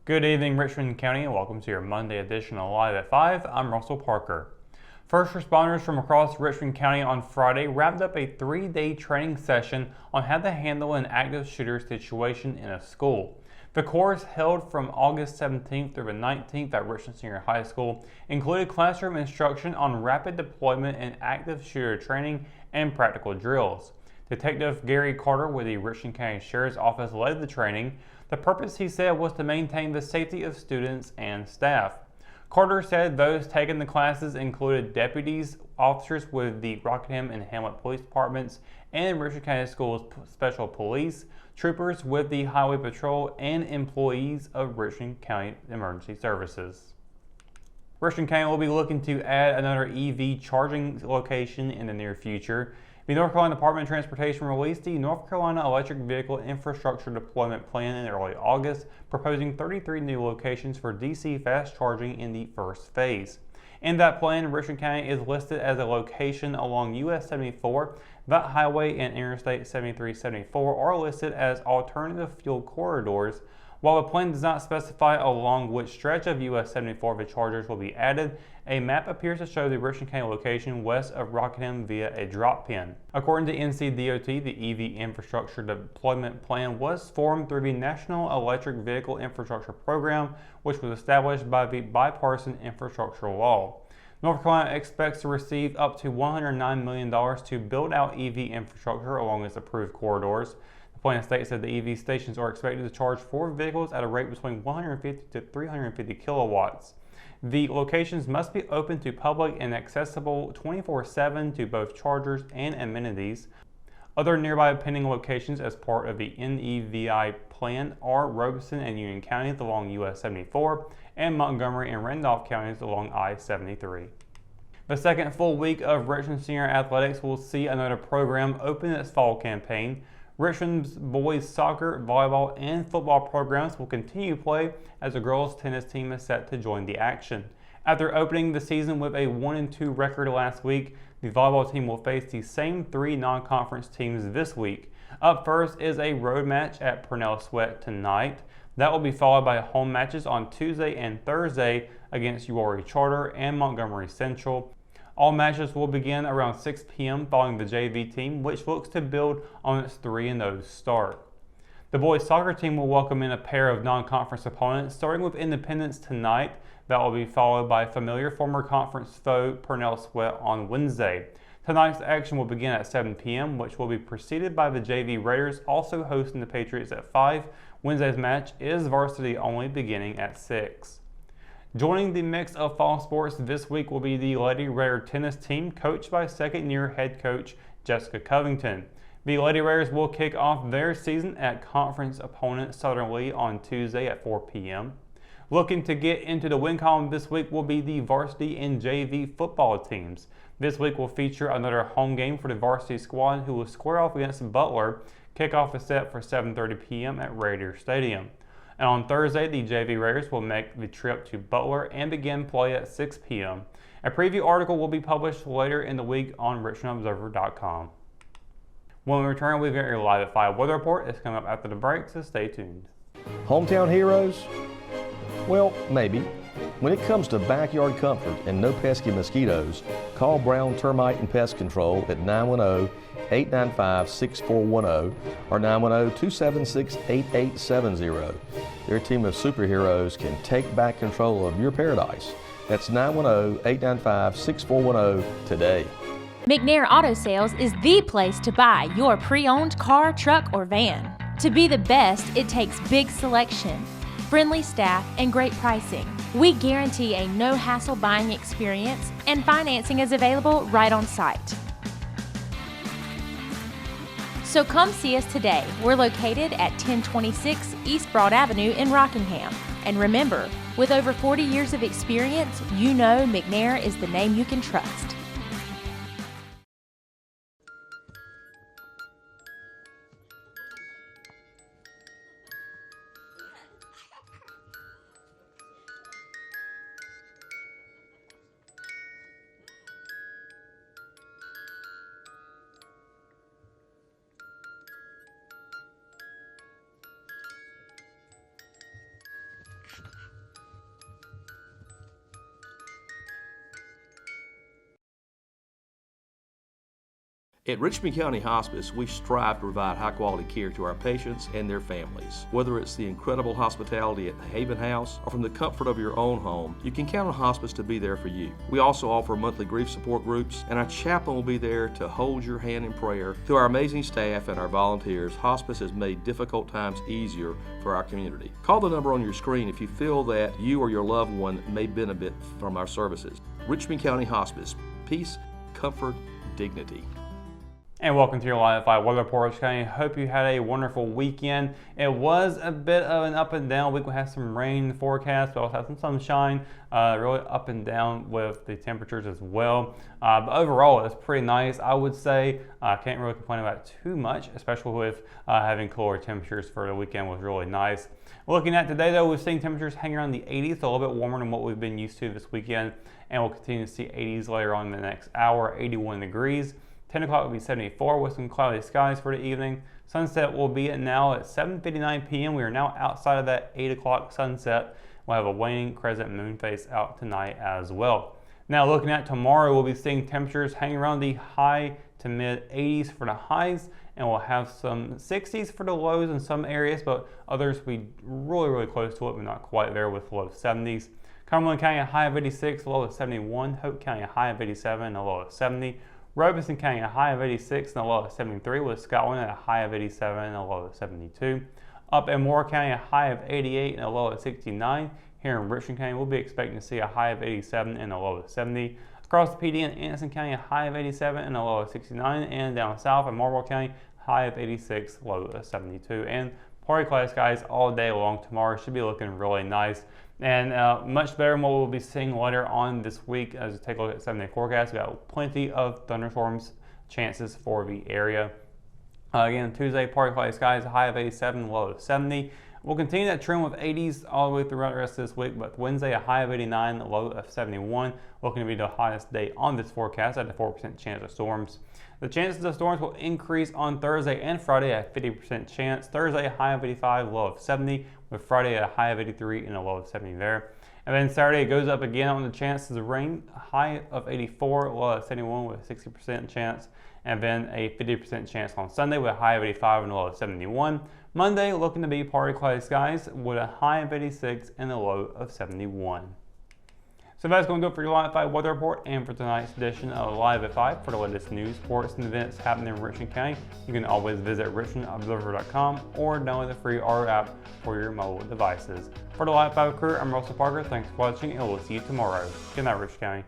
Good evening, Richmond County, and welcome to your Monday edition of Live at 5. I'm Russell Parker. First responders from across Richmond County on Friday wrapped up a 3-day training session on how to handle an active shooter situation in a school. The course, held from August 17th through the 19th at Richmond Senior High School, included classroom instruction on rapid deployment and active shooter training and practical drills. Detective Gary Carter with the Richmond County Sheriff's Office led the training. The purpose, he said, was to maintain the safety of students and staff. Carter said those taking the classes included deputies, officers with the Rockingham and Hamlet Police Departments, and Richmond County Schools Special Police, troopers with the Highway Patrol, and employees of Richmond County Emergency Services. Richmond County will be looking to add another EV charging location in the near future. The North Carolina Department of Transportation released the North Carolina Electric Vehicle Infrastructure Deployment Plan in early August, proposing 33 new locations for DC fast charging in the first phase. In that plan, Richmond County is listed as a location along US 74. That highway and Interstate 7374 are listed as alternative fuel corridors. While the plan does not specify along which stretch of US 74 the chargers will be added, a map appears to show the Richmond County location west of Rockingham via a drop pin. According to NCDOT, the EV Infrastructure Deployment Plan was formed through the National Electric Vehicle Infrastructure Program, which was established by the Bipartisan Infrastructure Law. North Carolina expects to receive up to $109 million to build out EV infrastructure along its approved corridors. The plan states that the EV stations are expected to charge 4 vehicles at a rate between 150 to 350 kilowatts. The locations must be open to public and accessible 24/7 to both chargers and amenities. Other nearby pending locations as part of the NEVI plan are Robeson and Union counties along US 74 and Montgomery and Randolph counties along I-73. The second full week of Richmond Senior Athletics will see another program open its fall campaign. Richmond's boys soccer, volleyball, and football programs will continue play as the girls tennis team is set to join the action. After opening the season with a 1-2 record last week, the volleyball team will face the same 3 non-conference teams this week. Up first is a road match at Purnell Sweat tonight. That will be followed by home matches on Tuesday and Thursday against Uwharrie Charter and Montgomery Central. All matches will begin around 6 p.m. following the JV team, which looks to build on its 3-0 start. The boys soccer team will welcome in a pair of non-conference opponents, starting with Independence tonight. That will be followed by familiar former conference foe Purnell Sweat on Wednesday. Tonight's action will begin at 7 p.m., which will be preceded by the JV Raiders also hosting the Patriots at 5. Wednesday's match is varsity only, beginning at 6. Joining the mix of fall sports this week will be the Lady Raider tennis team, coached by second-year head coach Jessica Covington. The Lady Raiders will kick off their season at conference opponent Southern Lee on Tuesday at 4 p.m. Looking to get into the win column this week will be the varsity and JV football teams. This week will feature another home game for the varsity squad, who will square off against Butler. Kickoff is set for 7:30 p.m. at Raider Stadium. And on Thursday, the JV Raiders will make the trip to Butler and begin play at 6 p.m. A preview article will be published later in the week on richmondobserver.com. When we return, we've got your Live at 5 weather report. It's coming up after the break, so stay tuned. Hometown heroes? Well, maybe. When it comes to backyard comfort and no pesky mosquitoes, call Brown Termite and Pest Control at 910-895-6410 or 910-276-8870. Their team of superheroes can take back control of your paradise. That's 910-895-6410 today. McNair Auto Sales is the place to buy your pre-owned car, truck, or van. To be the best, it takes big selection, friendly staff, and great pricing. We guarantee a no-hassle buying experience, and financing is available right on site. So come see us today. We're located at 1026 East Broad Avenue in Rockingham. And remember, with over 40 years of experience, you know McNair is the name you can trust. At Richmond County Hospice, we strive to provide high-quality care to our patients and their families. Whether it's the incredible hospitality at the Haven House or from the comfort of your own home, you can count on hospice to be there for you. We also offer monthly grief support groups, and our chaplain will be there to hold your hand in prayer. Through our amazing staff and our volunteers, hospice has made difficult times easier for our community. Call the number on your screen if you feel that you or your loved one may benefit from our services. Richmond County Hospice. Peace, comfort, dignity. And welcome to your Live at 5 weather report, Richmond County. Hope you had a wonderful weekend. It was a bit of an up and down week. We had some rain in the forecast, but also had some sunshine. Really up and down with the temperatures as well. But overall, it's pretty nice. I would say I can't really complain about it too much, especially with having cooler temperatures for the weekend was really nice. Looking at today, though, we're seeing temperatures hanging around the 80s, so a little bit warmer than what we've been used to this weekend. And we'll continue to see 80s later on in the next hour, 81 degrees. 10 o'clock will be 74 with some cloudy skies for the evening. Sunset will be now at 7:59 p.m. We are now outside of that 8 o'clock sunset. We'll have a waning crescent moon phase out tonight as well. Now looking at tomorrow, we'll be seeing temperatures hanging around the high to mid 80s for the highs, and we'll have some 60s for the lows in some areas, but others will be really close to it, but not quite there with low 70s. Cumberland County a high of 86, a low of 71. Hope County a high of 87, a low of 70. Robeson County a high of 86 and a low of 73, with Scotland at a high of 87 and a low of 72. Up in Moore County a high of 88 and a low of 69. Here in Richmond County we'll be expecting to see a high of 87 and a low of 70. Across the PD in Anderson County a high of 87 and a low of 69, and down south in Marlborough County high of 86, low of 72. And party cloud skies all day long tomorrow should be looking really nice. And much better than what we'll be seeing later on this week. As we take a look at 7-day forecast, we got plenty of thunderstorms chances for the area. Again, Tuesday, partly cloudy skies, a high of 87, low of 70. We'll continue that trend with 80s all the way throughout the rest of this week, but Wednesday, a high of 89, a low of 71, looking to be the hottest day on this forecast at a 4% chance of storms. The chances of storms will increase on Thursday and Friday at 50% chance. Thursday, a high of 85, low of 70, with Friday at a high of 83 and a low of 70 there. And then Saturday, it goes up again on the chances of rain, a high of 84, low of 71 with a 60% chance. And then a 50% chance on Sunday with a high of 85 and a low of 71. Monday, looking to be partly cloudy skies with a high of 86 and a low of 71. So that's going to do it for your Live at 5 weather report and for tonight's edition of Live at 5. For the latest news, sports, and events happening in Richmond County, you can always visit richmondobserver.com or download the free R app for your mobile devices. For the Live at 5 crew, I'm Russell Parker. Thanks for watching, and we'll see you tomorrow. Good night, Richmond County.